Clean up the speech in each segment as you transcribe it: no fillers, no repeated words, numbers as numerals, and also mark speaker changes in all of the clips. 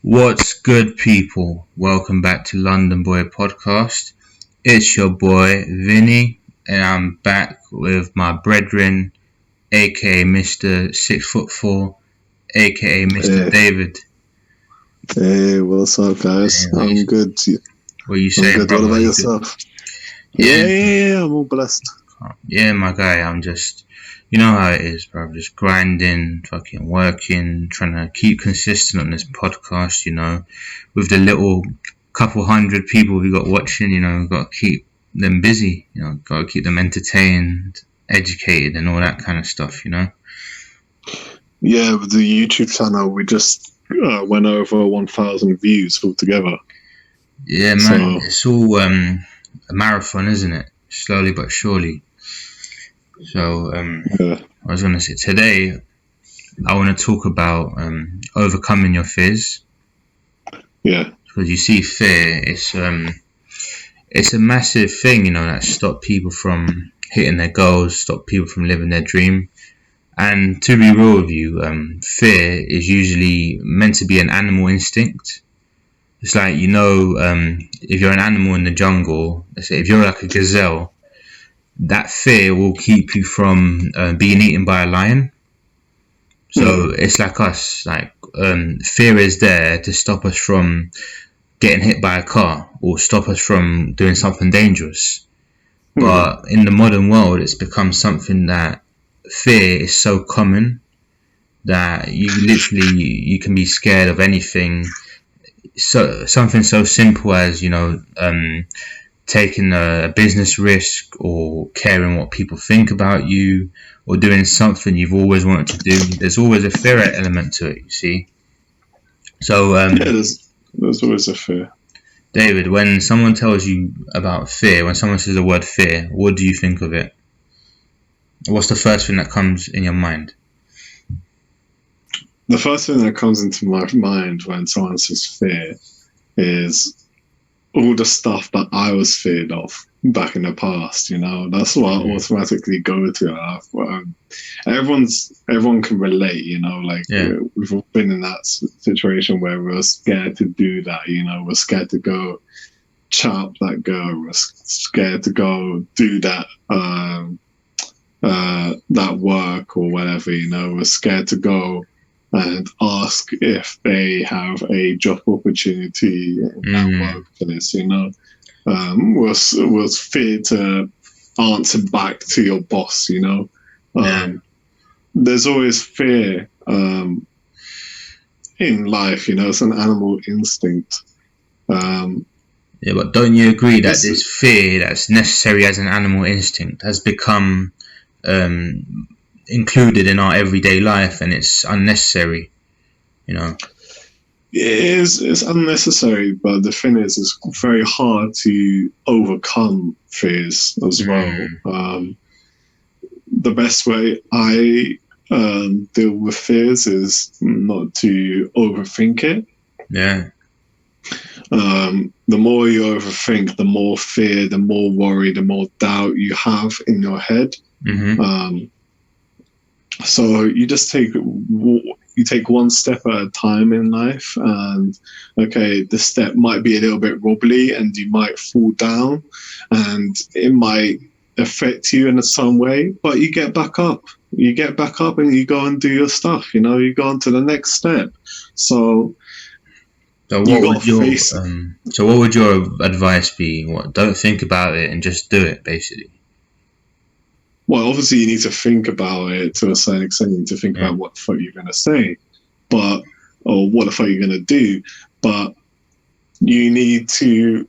Speaker 1: What's good, people? Welcome back to London Boy Podcast. It's your boy Vinny, and I'm back with my brethren, aka Mr. 6'4", aka Mr.
Speaker 2: Hey,
Speaker 1: David.
Speaker 2: hey, what's up, guys?
Speaker 1: Hey,
Speaker 2: I'm good.
Speaker 1: what are you
Speaker 2: I'm
Speaker 1: saying,
Speaker 2: good.
Speaker 1: brother?
Speaker 2: What about
Speaker 1: You
Speaker 2: yourself?
Speaker 1: good?
Speaker 2: Yeah, I'm all blessed.
Speaker 1: Yeah, my guy. I'm just, you know how it is, bro. Just grinding, fucking working, trying to keep consistent on this podcast. With the little couple hundred people we got watching. We've got to keep them busy. Got to keep them entertained, educated, and all that kind of stuff.
Speaker 2: Yeah, with the YouTube channel, we just went over 1,000 views altogether.
Speaker 1: Yeah, man. It's all a marathon, isn't it? Slowly but surely. So,
Speaker 2: Yeah.
Speaker 1: I was gonna say today I want to talk about overcoming your fears.
Speaker 2: Yeah.
Speaker 1: Because you see, fear, it's a massive thing, that stop people from hitting their goals, stop people from living their dream. And to be real with you, fear is usually meant to be an animal instinct. It's like, if you're an animal in the jungle, let's say if you're like a gazelle, that fear will keep you from being eaten by a lion. So it's like us, fear is there to stop us from getting hit by a car or stop us from doing something dangerous. But in the modern world, it's become something that fear is so common that you can be scared of anything. So something so simple as taking a business risk or caring what people think about you or doing something you've always wanted to do. There's always a fear element to it, you see. So
Speaker 2: there's always a fear.
Speaker 1: David, when someone tells you about fear, when someone says the word fear, what do you think of it? What's the first thing that comes in your mind?
Speaker 2: The first thing that comes into my mind when someone says fear is all the stuff that I was feared of back in the past. That's what I automatically go to. Everyone can relate. We've all been in that situation where we're scared to do that. We're scared to go chat up that girl. We're scared to go do that that work or whatever. We're scared to go and ask if they have a job opportunity in that workplace. Was feared to answer back to your boss. There's always fear in life. It's an animal instinct.
Speaker 1: Yeah, but don't you agree that this fear that's necessary as an animal instinct has become included in our everyday life, and it's unnecessary?
Speaker 2: It's unnecessary, but the thing is, it's very hard to overcome fears as well. The best way I deal with fears is not to overthink it.
Speaker 1: Yeah.
Speaker 2: The more you overthink, the more fear, the more worry, the more doubt you have in your head. So you just take one step at a time in life, and okay, the step might be a little bit wobbly and you might fall down and it might affect you in some way, but you get back up and you go and do your stuff. You go on to the next step. So
Speaker 1: what would your advice be? Don't think about it and just do it, basically.
Speaker 2: Well, obviously you need to think about it to a certain extent. You need to think about what the fuck you're going to say, or what the fuck you're going to do. But you need to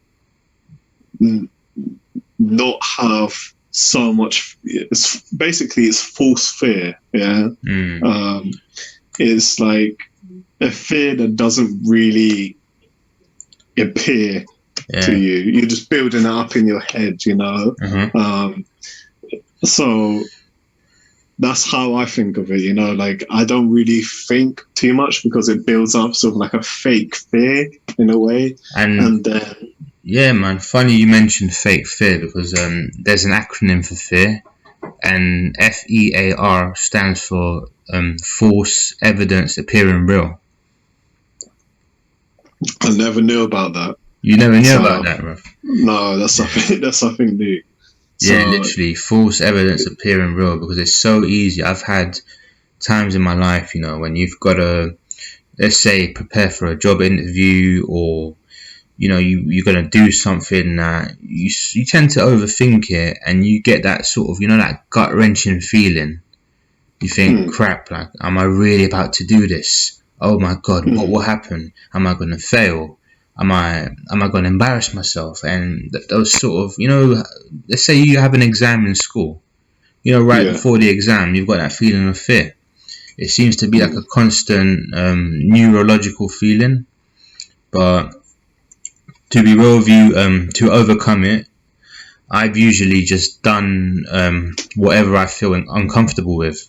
Speaker 2: not have so much. It's false fear. Yeah. It's like a fear that doesn't really appear to you. You're just building it up in your head. So that's how I think of it. I don't really think too much because it builds up sort of like a fake fear in a way. And then
Speaker 1: yeah, man, funny you mentioned fake fear because there's an acronym for fear, and FEAR stands for false evidence appearing real.
Speaker 2: I never knew about that.
Speaker 1: You never knew about
Speaker 2: So
Speaker 1: that, bro.
Speaker 2: no, that's something that's something new.
Speaker 1: Yeah,
Speaker 2: So
Speaker 1: literally, false evidence appearing real because it's so easy. I've had times in my life, when you've got to, let's say, prepare for a job interview, or you're gonna do something that you tend to overthink it, and you get that sort of that gut wrenching feeling. You think,
Speaker 2: mm,
Speaker 1: crap, like, am I really about to do this? Oh my god, what
Speaker 2: mm,
Speaker 1: will happen? Am I gonna fail? Am I gonna embarrass myself? And those sort of, let's say you have an exam in school. Right
Speaker 2: yeah,
Speaker 1: before the exam, you've got that feeling of fear. It seems to be like a
Speaker 2: mm,
Speaker 1: constant neurological feeling. But to be real with you, to overcome it, I've usually just done whatever I feel uncomfortable with.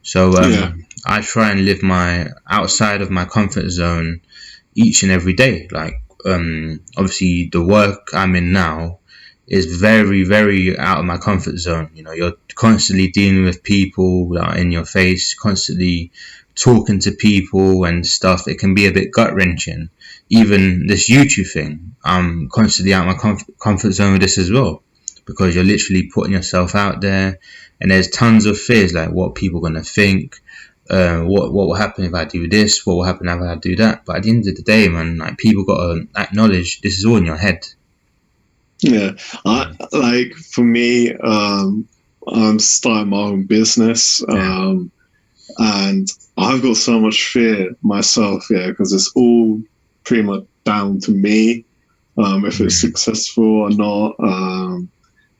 Speaker 1: So
Speaker 2: yeah,
Speaker 1: I try and live my outside of my comfort zone each and every day. Like, obviously the work I'm in now is very, very out of my comfort zone. You're constantly dealing with people that are in your face, constantly talking to people and stuff. It can be a bit gut wrenching. Even this YouTube thing, I'm constantly out of my comfort zone with this as well, because you're literally putting yourself out there, and there's tons of fears, like what people are gonna think, what will happen if I do this, what will happen if I do that. But at the end of the day, man, like, people gotta acknowledge this is all in your head.
Speaker 2: yeah. I like for me, I'm starting my own business,
Speaker 1: Yeah,
Speaker 2: and I've got so much fear myself, yeah, because it's all pretty much down to me, if it's
Speaker 1: mm,
Speaker 2: successful or not.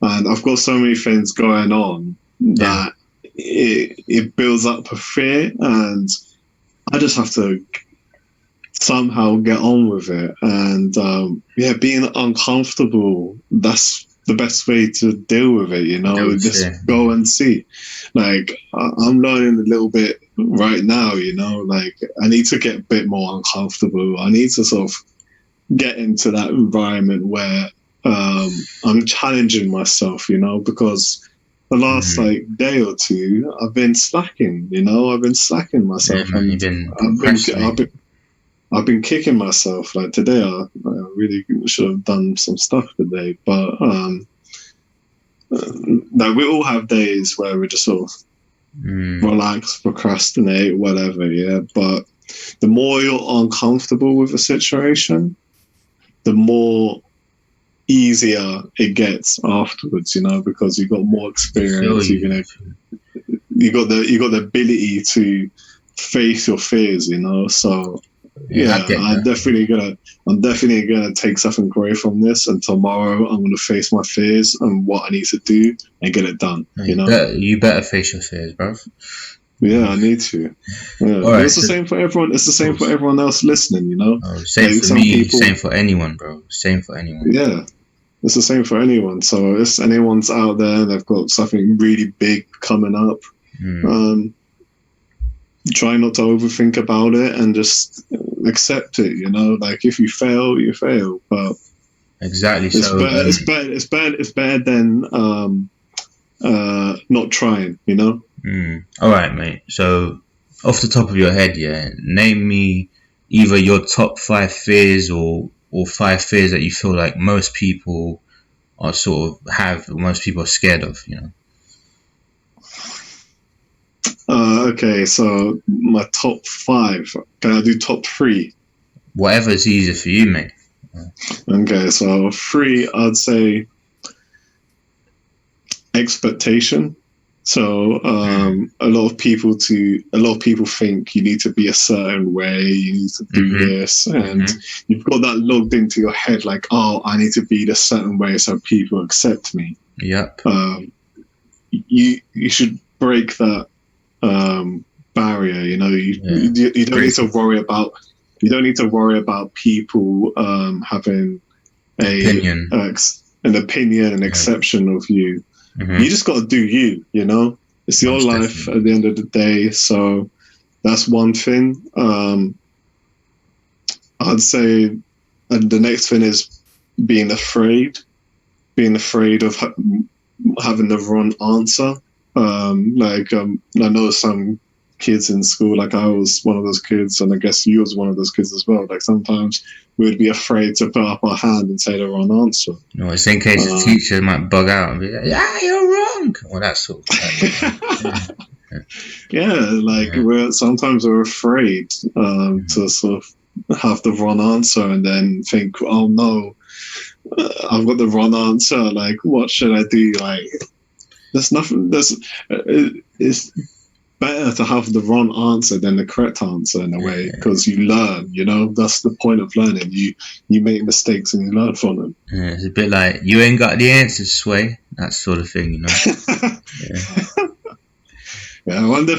Speaker 2: And I've got so many things going on
Speaker 1: yeah,
Speaker 2: that it builds up a fear, and I just have to somehow get on with it. And yeah, being uncomfortable, that's the best way to deal with it,
Speaker 1: that was
Speaker 2: just
Speaker 1: fair.
Speaker 2: go and see. Like, I'm learning a little bit right now, like, I need to get a bit more uncomfortable. I need to sort of get into that environment where I'm challenging myself, because the last
Speaker 1: Mm,
Speaker 2: like day or two I've been slacking, I've been slacking
Speaker 1: yeah,
Speaker 2: myself,
Speaker 1: man, you've
Speaker 2: and
Speaker 1: been
Speaker 2: I've been I've
Speaker 1: procrastinating.
Speaker 2: been I've been kicking myself. Like today, I really should have done some stuff today, but no, we all have days where we just sort of
Speaker 1: Mm,
Speaker 2: relax, procrastinate, whatever. Yeah, but the more you're uncomfortable with a situation, the more easier it gets afterwards, because you've got more
Speaker 1: I feel
Speaker 2: experience.
Speaker 1: you.
Speaker 2: You got the ability to face your fears, So
Speaker 1: Yeah, I
Speaker 2: yeah,
Speaker 1: get that.
Speaker 2: I'm definitely gonna take something away from this, and tomorrow I'm gonna face my fears and what I need to do and get it done.
Speaker 1: No, you better face your fears, bro.
Speaker 2: Yeah, I need to. Yeah,
Speaker 1: All
Speaker 2: but
Speaker 1: right,
Speaker 2: it's the
Speaker 1: so
Speaker 2: same for everyone. It's the
Speaker 1: of
Speaker 2: same for
Speaker 1: course.
Speaker 2: everyone else listening.
Speaker 1: Same
Speaker 2: Like
Speaker 1: for
Speaker 2: some
Speaker 1: me, same
Speaker 2: people.
Speaker 1: for anyone, bro. Same for anyone.
Speaker 2: Yeah, it's the same for anyone. So if anyone's out there and they've got something really big coming up,
Speaker 1: Mm,
Speaker 2: um, try not to overthink about it and just accept it. Like if you fail, you fail. But
Speaker 1: exactly.
Speaker 2: it's
Speaker 1: So,
Speaker 2: better. It's better than not trying.
Speaker 1: all right, mate. So, off the top of your head, yeah, name me either your top five fears, or five fears that you feel like most people are sort of have, or most people are scared of.
Speaker 2: Okay, so my top five. Can I do top three?
Speaker 1: Whatever's easier for you, mate.
Speaker 2: Okay, so three, I'd say expectation. So
Speaker 1: Mm,
Speaker 2: a lot of people think you need to be a certain way, you need to do
Speaker 1: mhm,
Speaker 2: this, and
Speaker 1: mhm.
Speaker 2: you've got that logged into your head, like, oh, I need to be this certain way so people accept me.
Speaker 1: Yep.
Speaker 2: Um, you should break that barrier.
Speaker 1: Yeah.
Speaker 2: You don't need
Speaker 1: Break
Speaker 2: to worry about people having a
Speaker 1: opinion.
Speaker 2: an opinion, an
Speaker 1: Yeah.
Speaker 2: exception of you. You
Speaker 1: Mhm.
Speaker 2: just got to do you. It's your
Speaker 1: Most
Speaker 2: life
Speaker 1: definitely.
Speaker 2: at the end of the day. So that's one thing. I'd say, and the next thing is being afraid, of having the wrong answer. I know some kids in school. Like I was one of those kids, and I guess you was one of those kids as well. Like sometimes we'd be afraid to put up our hand and say the wrong answer.
Speaker 1: No, it's in case the teacher might bug out and be like, "Yeah, you're wrong," or that sort of thing.
Speaker 2: Sometimes we're afraid to sort of have the wrong answer and then think, oh no, I've got the wrong answer. Like, what should I do? Like, there's nothing. It's better to have the wrong answer than the correct answer in a way, because you learn. You know, that's the point of learning. You make mistakes and you learn from them.
Speaker 1: Yeah, it's a bit like you ain't got the answers, Sway. That sort of thing, you know.
Speaker 2: Yeah, I wonder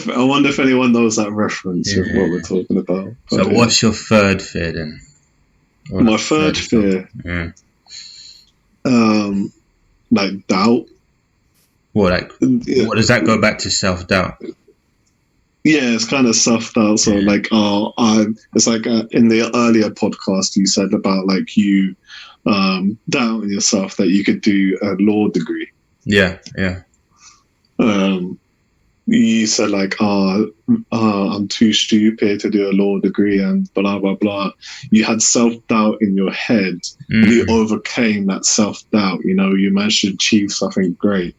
Speaker 2: if anyone knows that reference of what we're talking about.
Speaker 1: So, what's your third fear then?
Speaker 2: My third fear, like doubt.
Speaker 1: What does that go back to? Self-doubt?
Speaker 2: Yeah, it's kind of self-doubt. So, it's like in the earlier podcast you said about like you doubting yourself that you could do a law degree.
Speaker 1: Yeah.
Speaker 2: You said like, I'm too stupid to do a law degree and blah, blah, blah. You had self-doubt in your head. You overcame that self-doubt. You know, you managed to achieve something great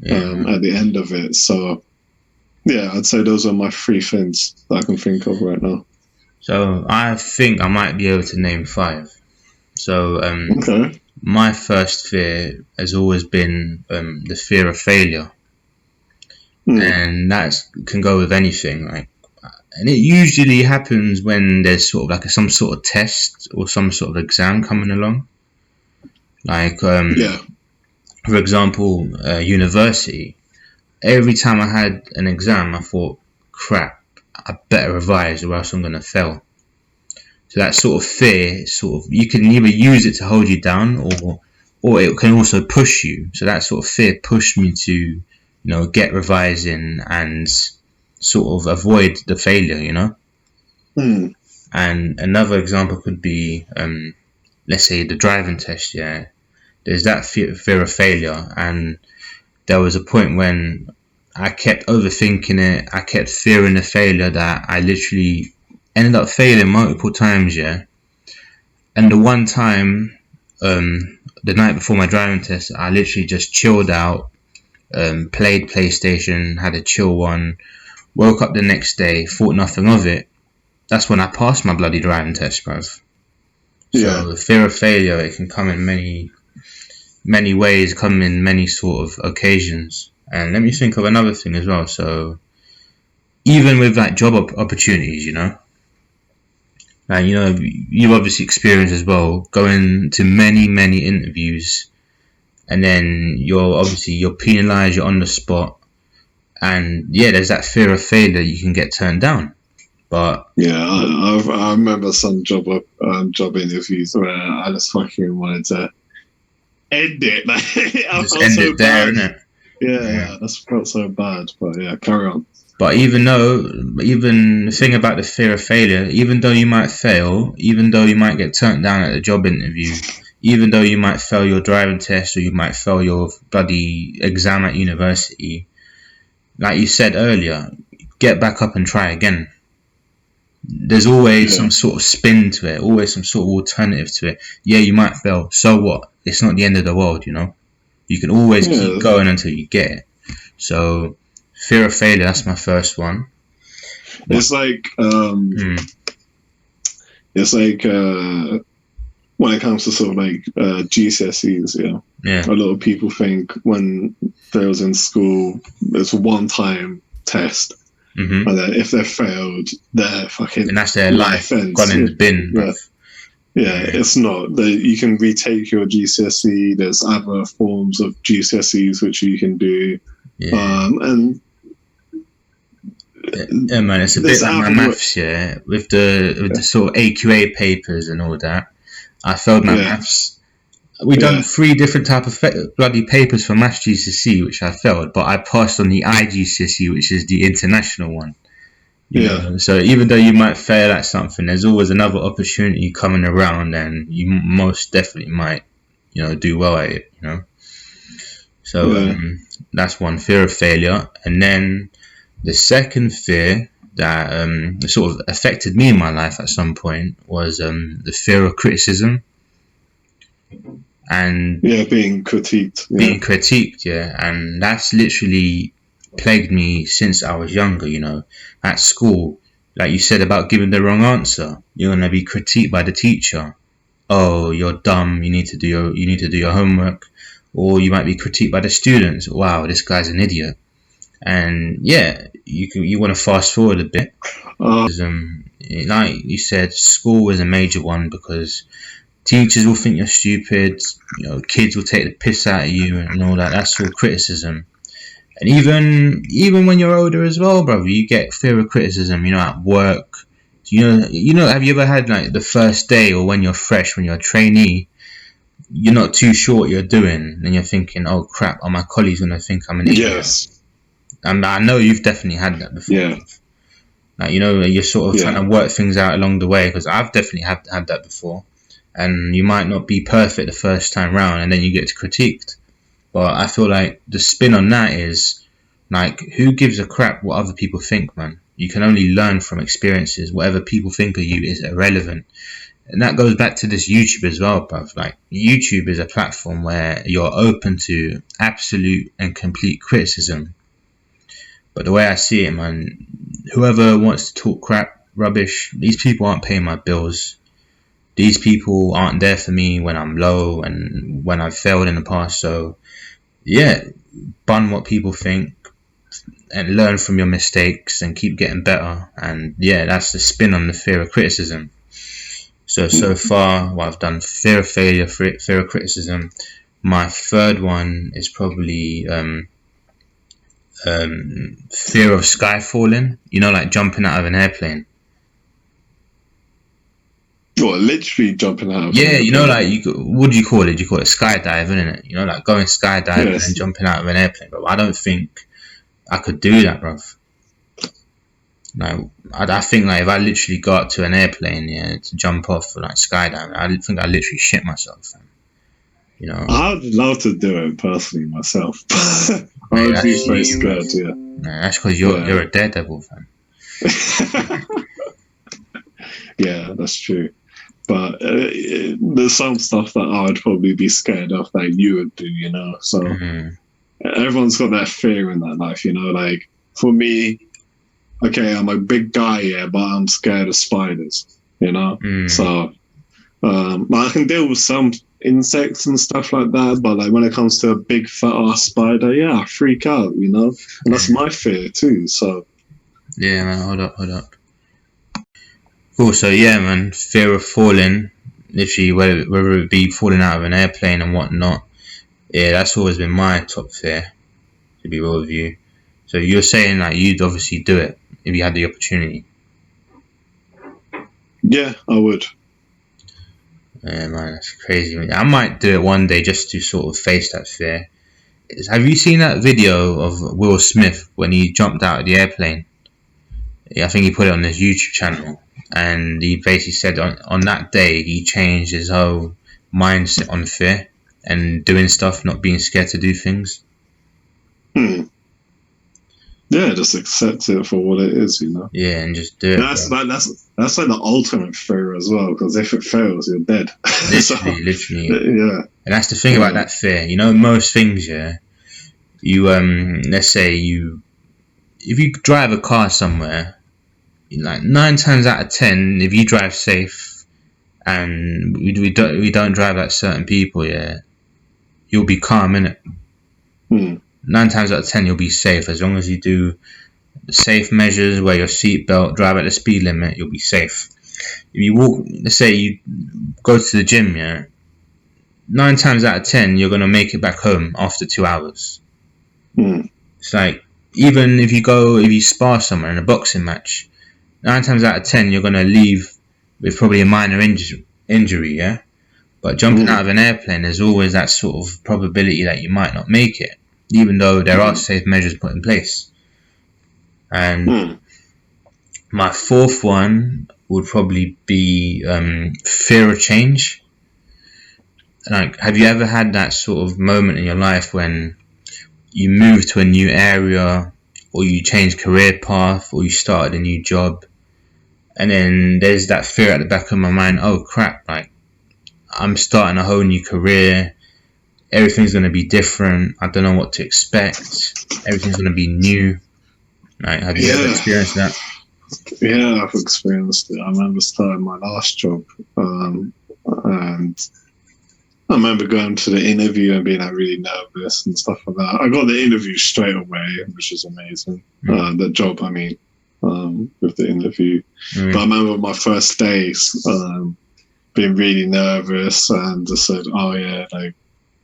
Speaker 2: at the end of it. So, yeah, I'd say those are my 3 things that I can think of right now.
Speaker 1: So I think I might be able to name 5. So my first fear has always been the fear of failure. And that can go with anything, and it usually happens when there's sort of like some sort of test or some sort of exam coming along. Like, for example, university. Every time I had an exam, I thought, crap, I better revise or else I'm going to fail. So that sort of fear, you can either use it to hold you down or it can also push you. So that sort of fear pushed me to, get revising and sort of avoid the failure, And another example could be, let's say the driving test, There's that fear of failure, and there was a point when I kept overthinking it, I kept fearing the failure that I literally ended up failing multiple times, And the one time, the night before my driving test, I literally just chilled out, played PlayStation, had a chill one, woke up the next day, thought nothing of it. That's when I passed my bloody driving test, bruv. So the fear of failure, it can come in many ways, come in many sort of occasions. And let me think of another thing as well. So even with like job opportunities, you've obviously experienced as well going to many interviews, and then you're penalised, you're on the spot, and there's that fear of failure. You can get turned down, but
Speaker 2: I remember some job interviews where I just fucking wanted to end it.
Speaker 1: Just end it there, innit?
Speaker 2: Yeah, that's felt so bad. But carry on.
Speaker 1: But even the thing about the fear of failure, even though you might fail, even though you might get turned down at a job interview, even though you might fail your driving test or you might fail your bloody exam at university, like you said earlier, get back up and try again. There's always some sort of spin to it, always some sort of alternative to it. Yeah, you might fail. So what? It's not the end of the world, You can always keep going until you get it. So, fear of failure, that's my first one.
Speaker 2: It's like, when it comes to sort of like GCSEs, a lot of people think when they was in school, it's a one-time test. And then if they're failed, they're fucking...
Speaker 1: And that's their life gone in the bin.
Speaker 2: It's not. You can retake your GCSE. There's other forms of GCSEs which you can do. Man,
Speaker 1: it's a bit like my maths, with the sort of AQA papers and all that. I failed my maths. We done 3 different type of bloody papers for maths GCSE, which I failed, but I passed on the IGCSE, which is the international one. You know? So even though you might fail at something, there's always another opportunity coming around, and you most definitely might, do well at it. So that's one, fear of failure, and then the second fear that sort of affected me in my life at some point was the fear of criticism and
Speaker 2: being critiqued.
Speaker 1: being critiqued, and that's literally plagued me since I was younger. At school, like you said about giving the wrong answer, you're gonna be critiqued by the teacher. Oh, you're dumb. You need to do your homework, or you might be critiqued by the students. Wow, this guy's an idiot. And you want to fast forward a bit. Like you said, school is a major one because teachers will think you're stupid. Kids will take the piss out of you and all that. That's all criticism. And even when you're older as well, brother, you get fear of criticism. At work. Have you ever had like the first day or when you're fresh, when you're a trainee, you're not too sure what you're doing, and you're thinking, "Oh crap, are my colleagues gonna think I'm an idiot?"
Speaker 2: Yes.
Speaker 1: And I know you've definitely had that before.
Speaker 2: Yeah.
Speaker 1: Like, you're sort of trying to work things out along the way, because I've definitely had that before. And you might not be perfect the first time round, and then you get critiqued. But I feel like the spin on that is, like, who gives a crap what other people think, man? You can only learn from experiences. Whatever people think of you is irrelevant. And that goes back to this YouTube as well, bruv. Like, YouTube is a platform where you're open to absolute and complete criticism. But the way I see it, man, whoever wants to talk crap, rubbish, these people aren't paying my bills. These people aren't there for me when I'm low and when I've failed in the past. So, bun what people think and learn from your mistakes and keep getting better. And that's the spin on the fear of criticism. So far, what I've done: fear of failure, fear of criticism. My third one is probably fear of sky falling. Like jumping out of an airplane.
Speaker 2: Literally jumping out of
Speaker 1: an airplane. What do you call it? You call it skydiving, isn't it? Like going skydiving and jumping out of an airplane. But I don't think I could do that, bruv. Like, I think like if I literally got up to an airplane, to jump off or like skydiving, I think I'd literally shit myself, fam.
Speaker 2: I'd love to do it personally myself. I would be very scared,
Speaker 1: that's because you're a daredevil, fam.
Speaker 2: Yeah, that's true. But there's some stuff that I would probably be scared of that you would do, So everyone's got that fear in their life, Like, for me, okay, I'm a big guy, but I'm scared of spiders, So I can deal with some insects and stuff like that, but like when it comes to a big fat ass spider, I freak out, and that's my fear too. So
Speaker 1: man, hold up. Cool. So man, fear of falling, literally, whether it be falling out of an airplane and whatnot. That's always been my top fear, to be real with you. So you're saying like you'd obviously do it if you had the opportunity?
Speaker 2: Yeah, I would.
Speaker 1: Yeah, man, that's crazy. I might do it one day just to sort of face that fear. Have you seen that video of Will Smith when he jumped out of the airplane? I think he put it on his YouTube channel, and he basically said on that day he changed his whole mindset on fear and doing stuff, not being scared to do things.
Speaker 2: Yeah, just accept it for what it is,
Speaker 1: Yeah, and just do it.
Speaker 2: That's like the ultimate fear as well, because if it fails, you're dead.
Speaker 1: Literally.
Speaker 2: Yeah.
Speaker 1: And that's the thing about that fear. Most things, you let's say if you drive a car somewhere, like 9 times out of 10, if you drive safe, and we don't drive like certain people, you'll be calm, innit? 9 times out of 10 you'll be safe as long as you do safe measures, wear your seatbelt, drive at the speed limit, you'll be safe. If you walk, let's say you go to the gym, 9 times out of 10 you're gonna make it back home after 2 hours. It's like, even if you spar somewhere in a boxing match, 9 times out of 10 you're gonna leave with probably a minor injury, but jumping out of an airplane, there's always that sort of probability that you might not make it, even though there are safe measures put in place. And my fourth one would probably be fear of change. Like, have you ever had that sort of moment in your life when you move to a new area or you change career path, or you started a new job, and then there's that fear at the back of my mind. Oh crap! Like I'm starting a whole new career. Everything's gonna be different. I don't know what to expect. Everything's gonna be new. Like, have you ever experienced that?
Speaker 2: Yeah, I've experienced it. I remember starting my last job, and I remember going to the interview and being like really nervous and stuff like that. I got the interview straight away, which was amazing. The job, I mean, with the interview. But I remember my first days being really nervous and just said, "Oh yeah, like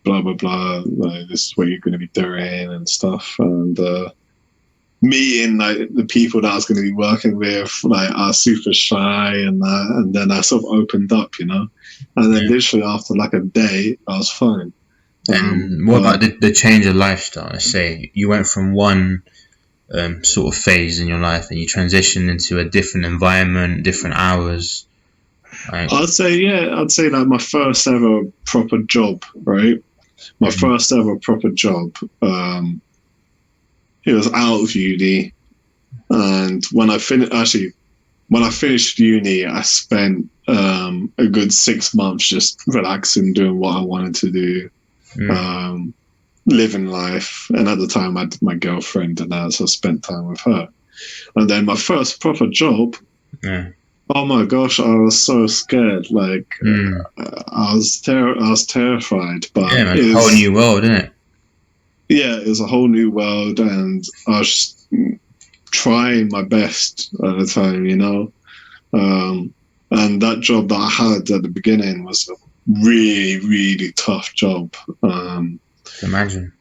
Speaker 2: blah blah blah, like this is what you're going to be doing and stuff." And meeting like the people that I was going to be working with, like are super shy and that, and then I sort of opened up, you know. And then literally after like a day, I was fine.
Speaker 1: And what about the change of lifestyle? Let's say you went from one sort of phase in your life and you transitioned into a different environment, different hours. Right?
Speaker 2: I'd say like my first ever proper job, right? My first ever proper job. It was out of uni, and when I finished uni, I spent a good 6 months just relaxing, doing what I wanted to do, living life. And at the time, I had my girlfriend, and so I spent time with her. And then my first proper job. Oh my gosh, I was so scared. Like I was terrified. But
Speaker 1: yeah, man, it's a whole new world, isn't it?
Speaker 2: Yeah, it was a whole new world, and I was trying my best at the time, you know. And that job that I had at the beginning was a really, really tough job.
Speaker 1: Imagine.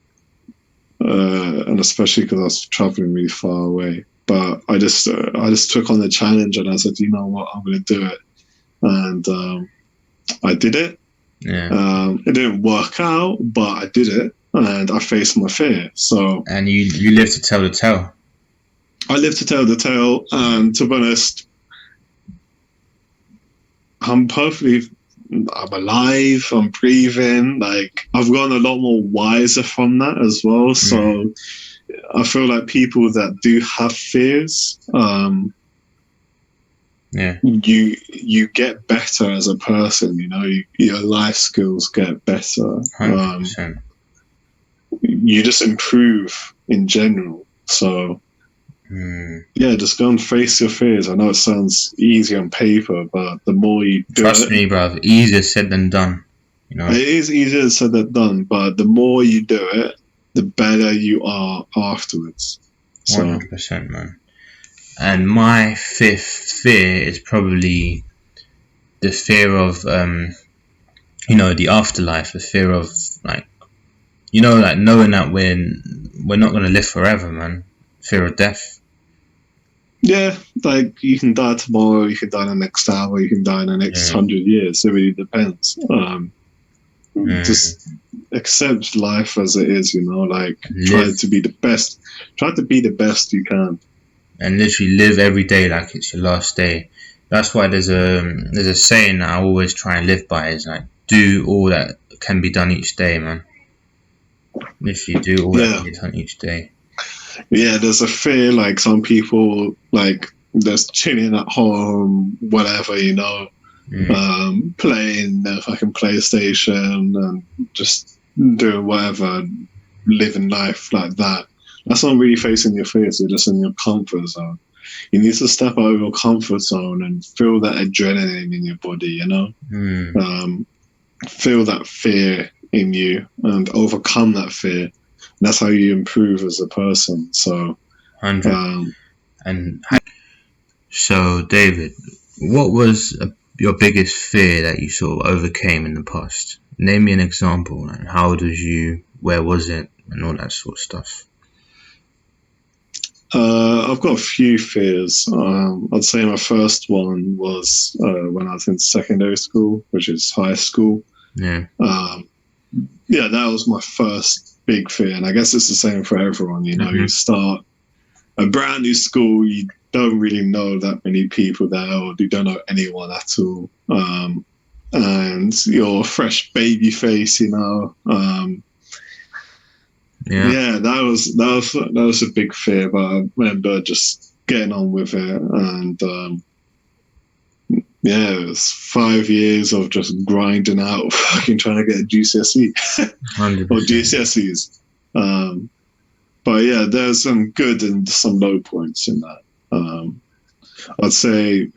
Speaker 2: And especially because I was traveling really far away. But I just took on the challenge, and I said, you know what, I'm going to do it. And I did it.
Speaker 1: Yeah.
Speaker 2: It didn't work out, but I did it, and I faced my fear. So. And
Speaker 1: you lived to tell the tale.
Speaker 2: I lived to tell the tale, and to be honest, I'm alive, I'm breathing, like I've gotten a lot more wiser from that as well. So I feel like people that do have fears, you get better as a person, you know, your life skills get better.
Speaker 1: 100%.
Speaker 2: You just improve in general. So yeah, just go and face your fears. I know it sounds easy on paper, but the more you do
Speaker 1: Trust me, bruv, easier said than done. You know,
Speaker 2: it is easier said than done, but the more you do it, the better you are afterwards.
Speaker 1: 100%, man. And my fifth fear is probably the fear of, the afterlife. The fear of, like knowing that we're not gonna live forever, man. Fear of death.
Speaker 2: Yeah, like you can die tomorrow, you can die in the next hour, you can die in the next 100 years. It really depends. Just accept life as it is, you know. Like try to be the best you can,
Speaker 1: and literally live every day like it's your last day. That's why there's a saying that I always try and live by, is like, do all that can be done each day, man. Literally do all that can be done each day.
Speaker 2: Yeah, there's a fear, like some people, like, just chilling at home, whatever, you know, playing their fucking PlayStation and just doing whatever, living life like that. That's not really facing your fears, you're just in your comfort zone. You need to step out of your comfort zone and feel that adrenaline in your body, you know? Feel that fear in you and overcome that fear. That's how you improve as a person. So,
Speaker 1: 100. So, David, what was your biggest fear that you sort of overcame in the past? Name me an example. Like, how old was you? Where was it? And all that sort of stuff.
Speaker 2: I've got a few fears. I'd say my first one was when I was in secondary school, which is high school.
Speaker 1: Yeah.
Speaker 2: That was my first big fear, and I guess it's the same for everyone. You know, you start a brand new school, you don't really know that many people there, or you don't know anyone at all, and you're a fresh baby face, you know. Yeah, that was a big fear, but I remember just getting on with it, and yeah, it was 5 years of just grinding out, fucking trying to get a GCSE
Speaker 1: 100%.
Speaker 2: or GCSEs. But yeah, there's some good and some low points in that. I'd say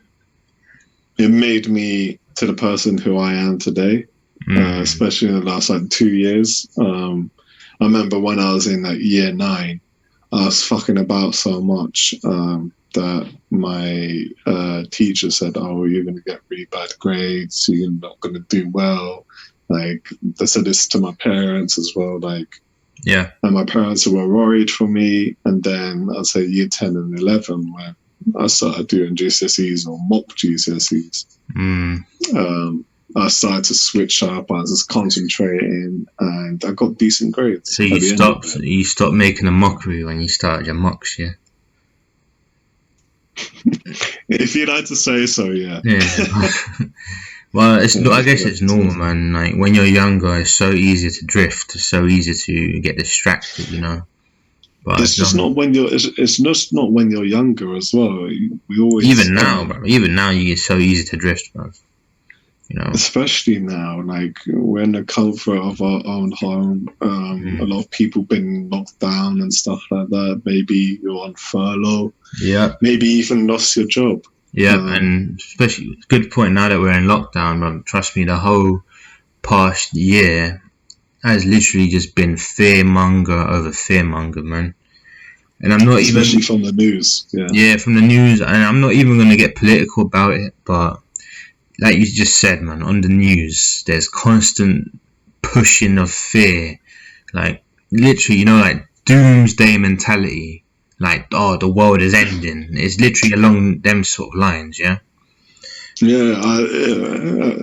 Speaker 2: it made me to the person who I am today, especially in the last 2 years. I remember when I was in year 9, I was fucking about so much that my teacher said, "Oh, you're going to get really bad grades. So you're not going to do well." Like, they said this to my parents as well. Like,
Speaker 1: yeah,
Speaker 2: and my parents were worried for me. And then I'd say year 10 and 11, when I started doing GCSEs or mock GCSEs. I started to switch up. I was just concentrating, and I got decent grades.
Speaker 1: So you stopped making a mockery when you started your mocks, yeah?
Speaker 2: If you'd like to say so, yeah.
Speaker 1: Well, I guess it's normal, man. Like, when you're younger, it's so easy to drift. It's so easy to get distracted, you know. But
Speaker 2: it's just not when you're. It's just not when you're younger as well. We always
Speaker 1: even now, bro. Even now, you get so easy to drift, bro. You know,
Speaker 2: especially now, like, we're in the comfort of our own home. A lot of people been locked down and stuff like that. Maybe you're on furlough.
Speaker 1: Yeah.
Speaker 2: Maybe even lost your job.
Speaker 1: Yeah, and especially, good point, now that we're in lockdown, bro, trust me, the whole past year has literally just been fearmonger over fearmonger, man. And I'm not
Speaker 2: especially from the news.
Speaker 1: Yeah, from the news, and I'm not even going to get political about it, but like you just said, man, on the news, there's constant pushing of fear. Like, literally, you know, like, doomsday mentality. Like, oh, the world is ending. It's literally along them sort of lines, yeah?
Speaker 2: Yeah,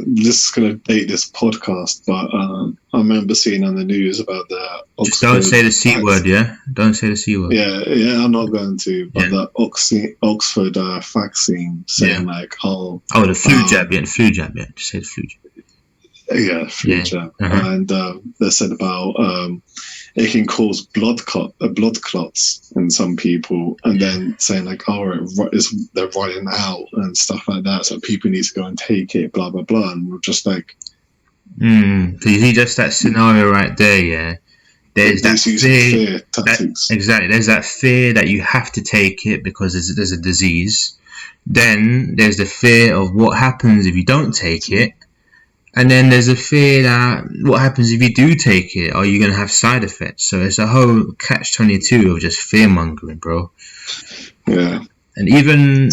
Speaker 2: this is going to date this podcast, but I remember seeing on the news about the Oxford...
Speaker 1: Just don't say the C word, yeah? Don't say the C word.
Speaker 2: Yeah, I'm not going to, but the Oxford vaccine saying, like, oh...
Speaker 1: Oh, the flu jab, yeah, just say the flu jab.
Speaker 2: Yeah, flu jab. And they said about it can cause blood clots in some people, and then saying, like, oh, they're running out and stuff like that, so people need to go and take it, blah blah blah, and we're just like,
Speaker 1: so you see, just that scenario right there, yeah. There's that fear tactics. Exactly. There's that fear that you have to take it because there's a disease. Then there's the fear of what happens if you don't take it. And then there's a fear that what happens if you do take it? Are you going to have side effects? So it's a whole catch-22 of just fear-mongering, bro.
Speaker 2: Yeah.
Speaker 1: And even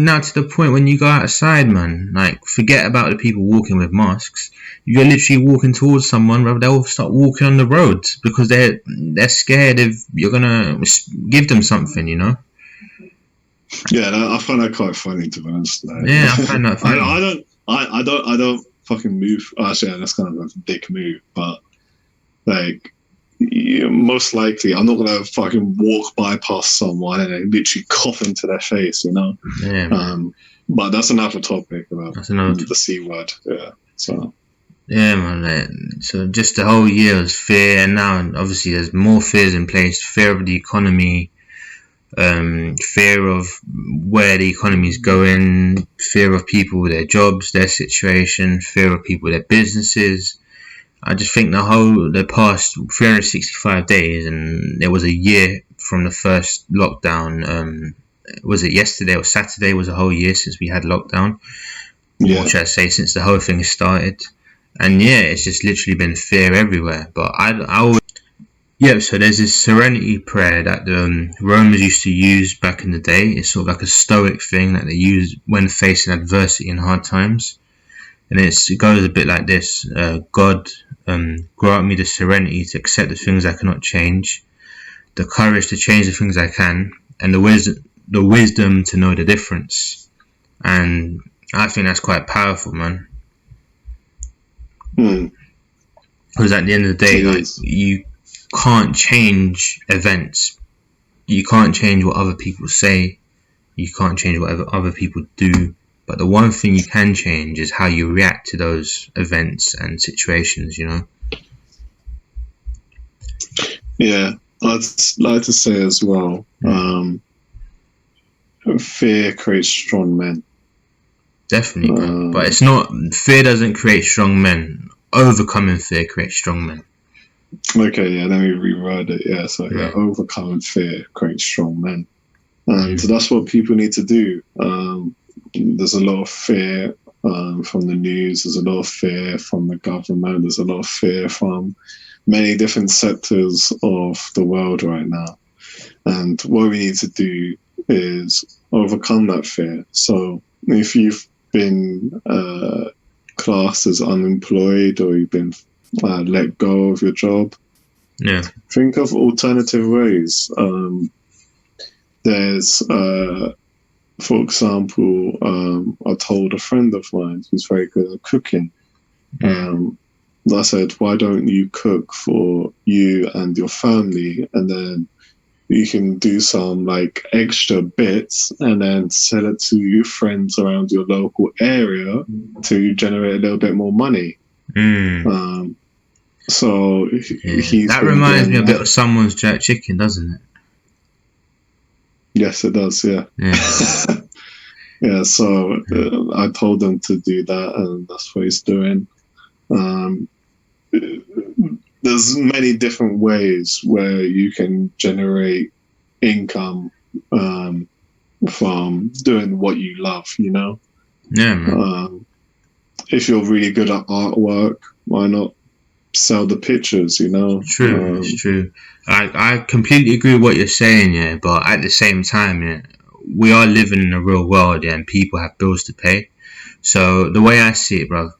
Speaker 1: now to the point when you go outside, man, like, forget about the people walking with masks. You're literally walking towards someone, bro, they'll start walking on the road because they're scared if you're going to give them something, you know?
Speaker 2: Yeah, I find that quite funny, to be honest.
Speaker 1: Yeah, I find that funny.
Speaker 2: I don't fucking move. Actually, that's kind of a dick move, but, like, most likely I'm not gonna fucking walk by past someone and literally cough into their face, you know.
Speaker 1: Yeah.
Speaker 2: But that's another topic about the C word. Yeah. So.
Speaker 1: Yeah, man. So just the whole year was fear, and now obviously there's more fears in place. Fear of the economy. Fear of where the economy is going, fear of people with their jobs, their situation, fear of people with their businesses. I just think the past 365 days, and there was a year from the first lockdown. Was it yesterday or Saturday? Was a whole year since we had lockdown.
Speaker 2: Yeah.
Speaker 1: What should I say? Since the whole thing started, and yeah, it's just literally been fear everywhere. But I always. Yeah, so there's this serenity prayer that the Romans used to use back in the day. It's sort of like a stoic thing that they use when facing adversity in hard times. And it goes a bit like this. God, grant me the serenity to accept the things I cannot change, the courage to change the things I can, and the wisdom to know the difference. And I think that's quite powerful, man. Because at the end of the day, like, you can't change events. You can't change what other people say. You can't change what other people do. But the one thing you can change is how you react to those events and situations, you know?
Speaker 2: Yeah, I'd like to say as well, fear creates strong men.
Speaker 1: Definitely, bro. But it's not, fear doesn't create strong men. Overcoming fear creates strong men.
Speaker 2: Okay, yeah, let me reword it. Yeah, so yeah, overcoming fear creates strong men. And that's what people need to do. There's a lot of fear from the news. There's a lot of fear from the government. There's a lot of fear from many different sectors of the world right now. And what we need to do is overcome that fear. So if you've been classed as unemployed or you've been let go of your job, think of alternative ways. There's, for example, I told a friend of mine who's very good at cooking. I said, why don't you cook for you and your family, and then you can do some like extra bits and then sell it to your friends around your local area to generate a little bit more money. So
Speaker 1: that reminds me a bit of Someone's Jerk Chicken, doesn't it?
Speaker 2: Yes, it does. Yeah. Yeah. So I told them to do that, and that's what he's doing. There's many different ways where you can generate income from doing what you love, you know?
Speaker 1: Yeah, man.
Speaker 2: If you're really good at artwork, why not sell the pictures, you know?
Speaker 1: True, it's true. I completely agree with what you're saying, yeah, but at the same time, yeah, we are living in a real world, yeah, and people have bills to pay. So the way I see it, bro,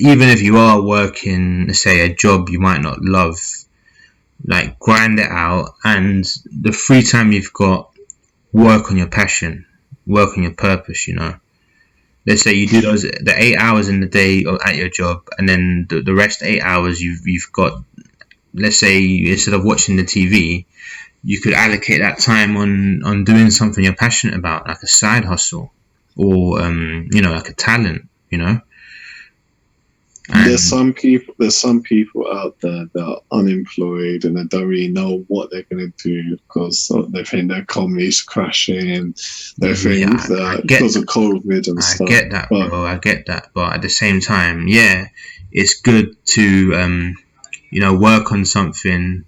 Speaker 1: even if you are working, let's say, a job you might not love, like, grind it out, and the free time you've got, work on your passion, work on your purpose, you know. Let's say you do the 8 hours in the day at your job, and then the rest 8 hours you've got, let's say, instead of watching the TV, you could allocate that time on doing something you're passionate about, like a side hustle, or like a talent, you know.
Speaker 2: And there's some people out there that are unemployed and they don't really know what they're going to do because they think their economy's crashing. They think that because of COVID and stuff.
Speaker 1: I get that, bro. I get that, but at the same time, yeah, it's good to work on something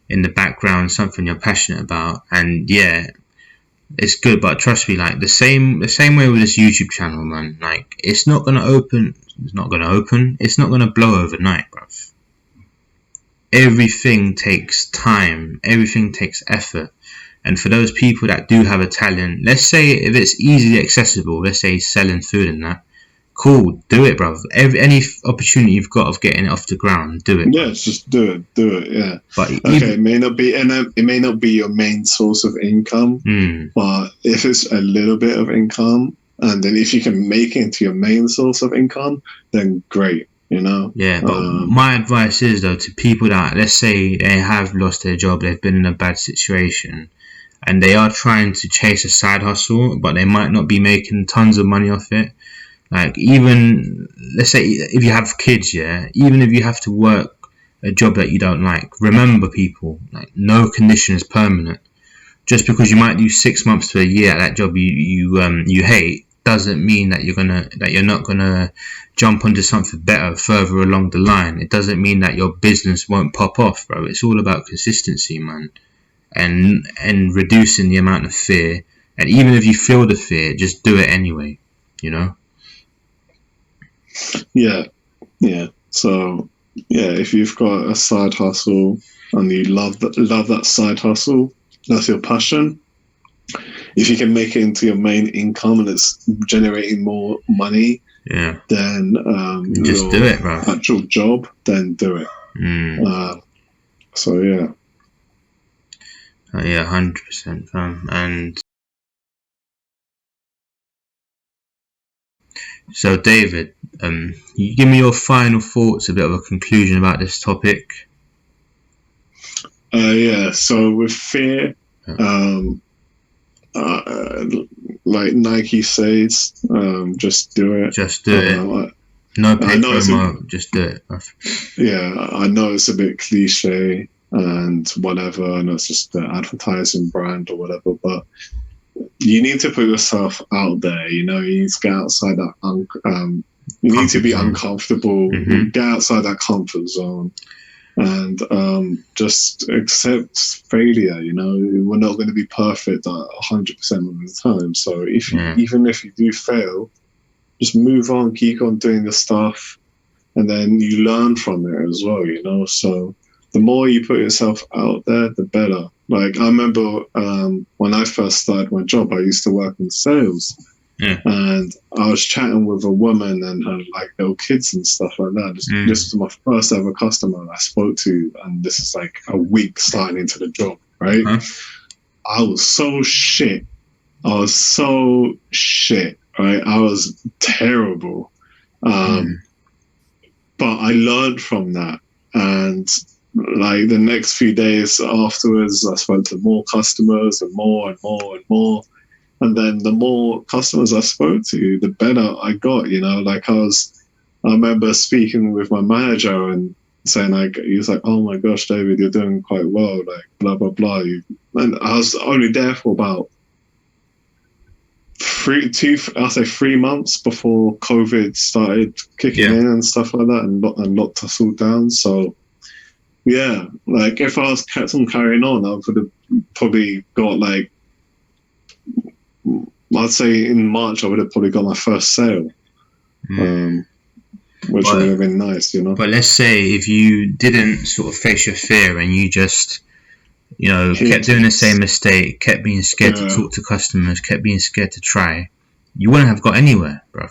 Speaker 1: in the background, something you're passionate about, and yeah, it's good. But trust me, like the same way with this YouTube channel, man. Like it's not gonna open. It's not gonna blow overnight, bruv. Everything takes time. Everything takes effort. And for those people that do have a talent, let's say if it's easily accessible, let's say selling food and that, cool, do it, bruv. Any opportunity you've got of getting it off the ground, do it.
Speaker 2: Yeah, just do it. Yeah. But it may not be your main source of income, but if it's a little bit of income, and then if you can make it into your main source of income, then great. You know.
Speaker 1: Yeah, but my advice is though to people that, let's say, they have lost their job, they've been in a bad situation, and they are trying to chase a side hustle, but they might not be making tons of money off it. Like, even, let's say, if you have kids, yeah, even if you have to work a job that you don't like, remember, people, like, no condition is permanent. Just because you might do 6 months to a year at that job you hate, doesn't mean that you're not gonna jump onto something better further along the line. It doesn't mean that your business won't pop off, bro. It's all about consistency, man, and reducing the amount of fear. And even if you feel the fear, just do it anyway, you know.
Speaker 2: Yeah. So yeah, if you've got a side hustle and you love that side hustle, that's your passion. If you can make it into your main income and it's generating more money,
Speaker 1: yeah,
Speaker 2: then
Speaker 1: just do it, bro.
Speaker 2: Actual job, then do it. So yeah.
Speaker 1: Yeah, 100%, fam. And so, David, you give me your final thoughts, a bit of a conclusion about this topic.
Speaker 2: Yeah. So with fear, like Nike says, just do it.
Speaker 1: Just do it. No paid promo, just do it.
Speaker 2: Yeah, I know it's a bit cliche, and whatever, and it's just the advertising brand or whatever. But you need to put yourself out there. You know, you need to get outside that. You need to be uncomfortable.
Speaker 1: Mm-hmm.
Speaker 2: Get outside that comfort zone, and just accept failure. You know, we're not going to be perfect 100% of the time. So even if you do fail, just move on, keep on doing the stuff, and then you learn from it as well. You know, so the more you put yourself out there, the better. Like, I remember when I first started my job, I used to work in sales.
Speaker 1: Yeah.
Speaker 2: And I was chatting with a woman and her like little kids and stuff like that. This was my first ever customer I spoke to, and this is like a week starting into the job, right? I was so shit. Right? I was terrible. But I learned from that, and like the next few days afterwards, I spoke to more customers and more and more and more. And then the more customers I spoke to, the better I got, you know. Like, I remember speaking with my manager and saying, like, he was like, "Oh my gosh, David, you're doing quite well, like, blah, blah, blah." And I was only there for about 3 months before COVID started kicking in and stuff like that, and locked us all down. So, yeah, like, if I was kept on carrying on, I would have probably got, like, I'd say in March I would have probably got my first sale, which would have been nice, you know.
Speaker 1: But let's say if you didn't sort of face your fear and you just, you know, kept doing the same mistake, kept being scared to talk to customers, kept being scared to try, you wouldn't have got anywhere, bro.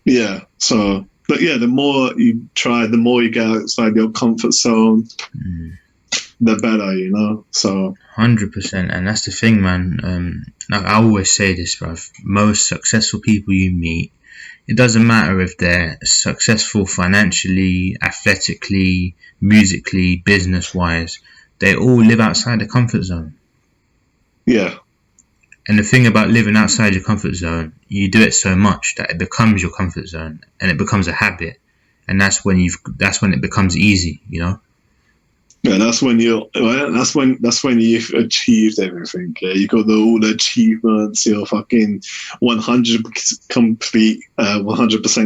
Speaker 2: Yeah. So, but yeah, the more you try, the more you get outside your comfort zone, the better, you know. So
Speaker 1: 100%, and that's the thing, man. Like I always say this, bruv. Most successful people you meet, it doesn't matter if they're successful financially, athletically, musically, business-wise. They all live outside the comfort zone.
Speaker 2: Yeah.
Speaker 1: And the thing about living outside your comfort zone, you do it so much that it becomes your comfort zone, and it becomes a habit, and that's when it becomes easy, you know.
Speaker 2: Yeah, that's when you've achieved everything. Yeah, you got all the achievements. You're fucking 100%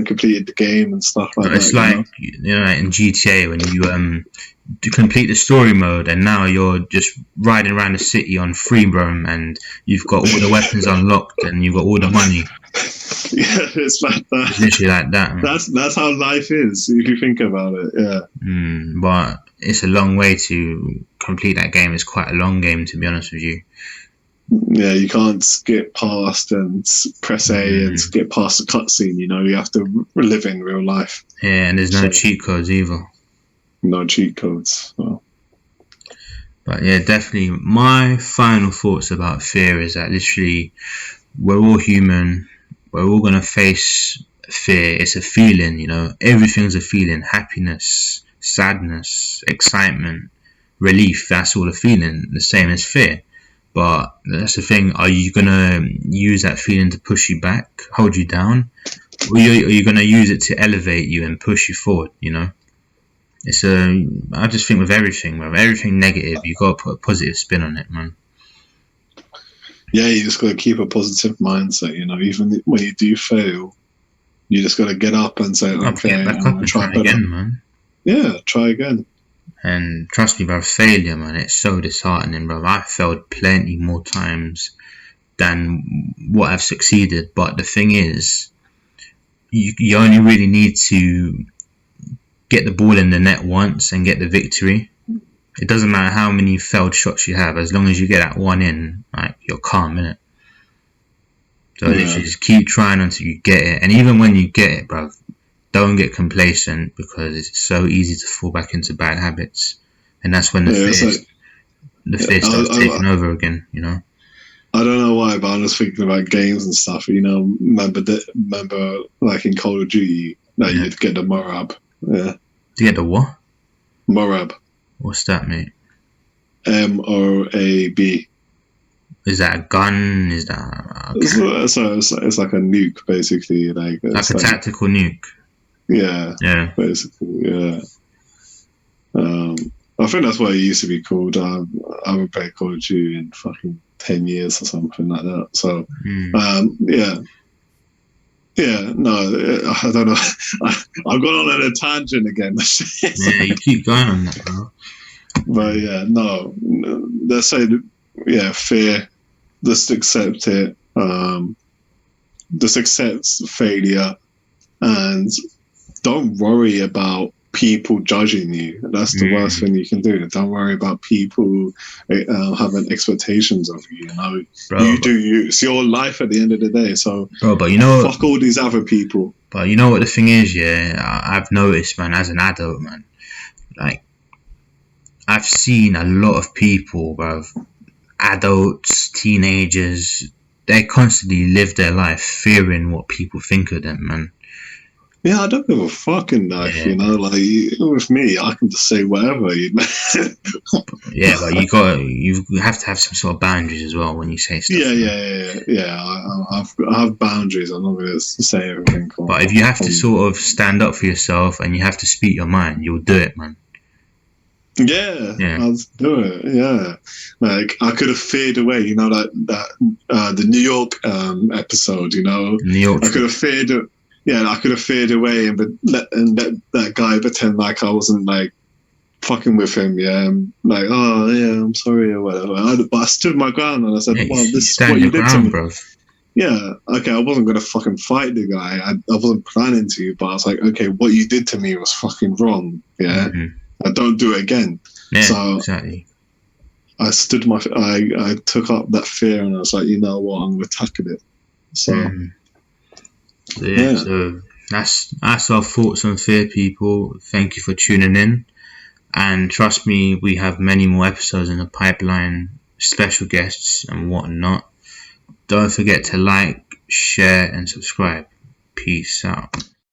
Speaker 2: completed the game and stuff like that.
Speaker 1: It's like, you know, in GTA when you to complete the story mode, and now you're just riding around the city on free roam, and you've got all the weapons unlocked, and you've got all the money.
Speaker 2: Yeah, it's like that.
Speaker 1: It's literally like that, man.
Speaker 2: That's how life is if you think about it. Yeah.
Speaker 1: But it's a long way to complete that game. It's quite a long game, to be honest with you.
Speaker 2: Yeah, you can't skip past and press A and skip past the cutscene. You know, you have to live in real life.
Speaker 1: Yeah, and there's no cheat codes either.
Speaker 2: No cheat codes. Well.
Speaker 1: But yeah, definitely. My final thoughts about fear is that literally we're all human. We're all gonna face fear. It's a feeling, you know. Everything's a feeling. Happiness, sadness, excitement, relief, that's all a feeling, the same as fear. But that's the thing, are you going to use that feeling to push you back, hold you down, or are you going to use it to elevate you and push you forward, you know? I just think with everything negative, you got to put a positive spin on it, man.
Speaker 2: Yeah, you just got to keep a positive mindset, you know, even when you do fail, you just got to get up and say, okay,
Speaker 1: get back up and try again, man.
Speaker 2: Yeah, try again.
Speaker 1: And trust me, bro, failure, man, it's so disheartening, bro. I failed plenty more times than what I've succeeded. But the thing is, you only really need to get the ball in the net once and get the victory. It doesn't matter how many failed shots you have, as long as you get that one in, like, you're calm, innit? So literally just keep trying until you get it. And even when you get it, bro, don't get complacent, because it's so easy to fall back into bad habits, and that's when the fear starts taking over again, you know.
Speaker 2: I don't know why, but I'm just thinking about games and stuff. You know, remember like in Call of Duty that you'd get the Morab. Yeah.
Speaker 1: To get the what?
Speaker 2: Morab.
Speaker 1: What's that, mate?
Speaker 2: MOAB.
Speaker 1: Is that a gun? Is that okay.
Speaker 2: It's like a nuke, basically, like
Speaker 1: a tactical nuke.
Speaker 2: Yeah.
Speaker 1: Yeah.
Speaker 2: Basically, yeah. I think that's what it used to be called. I haven't played Call of Duty in fucking 10 years or something like that. So, yeah. Yeah, no, I don't know. I've gone on a tangent again.
Speaker 1: Yeah, you keep going on that, bro.
Speaker 2: But yeah, no. Let's say, yeah, fear. Just accept it. Just accept failure, and don't worry about people judging you. That's the worst thing you can do. Don't worry about people having expectations of you. You know,
Speaker 1: Bro,
Speaker 2: you do you. It's your life at the end of the day. So,
Speaker 1: bro, but you know,
Speaker 2: fuck all these other people.
Speaker 1: But you know what the thing is, yeah? I've noticed, man, as an adult, man, like, I've seen a lot of people, bro, adults, teenagers, they constantly live their life fearing what people think of them, man.
Speaker 2: Yeah, I don't give a fucking life,
Speaker 1: Yeah.
Speaker 2: you know. Like with me, I can just say whatever. You know?
Speaker 1: Yeah, but you have to have some sort of boundaries as well when you say stuff.
Speaker 2: Yeah. I have boundaries. I'm not going to say everything.
Speaker 1: But if you have to sort of stand up for yourself and you have to speak your mind, you'll do it, man.
Speaker 2: Yeah, I'll do it. Yeah, like I could have faded away. You know the New York episode. You know,
Speaker 1: New York.
Speaker 2: I could have faded. Yeah, I could have faded away and let that guy pretend like I wasn't like fucking with him. Yeah, like oh yeah, I'm sorry or whatever. But I stood my ground and I said, well, this is what you did to me. Bro. Yeah, okay, I wasn't gonna fucking fight the guy. I wasn't planning to, but I was like, okay, what you did to me was fucking wrong. Yeah. I don't do it again.
Speaker 1: Yeah,
Speaker 2: so
Speaker 1: exactly.
Speaker 2: I took up that fear and I was like, you know what, I'm gonna tackle it. So
Speaker 1: so that's our thoughts on fear, people. Thank you for tuning in, and trust me, we have many more episodes in the pipeline, special guests and whatnot. Don't forget to like, share and subscribe. Peace out.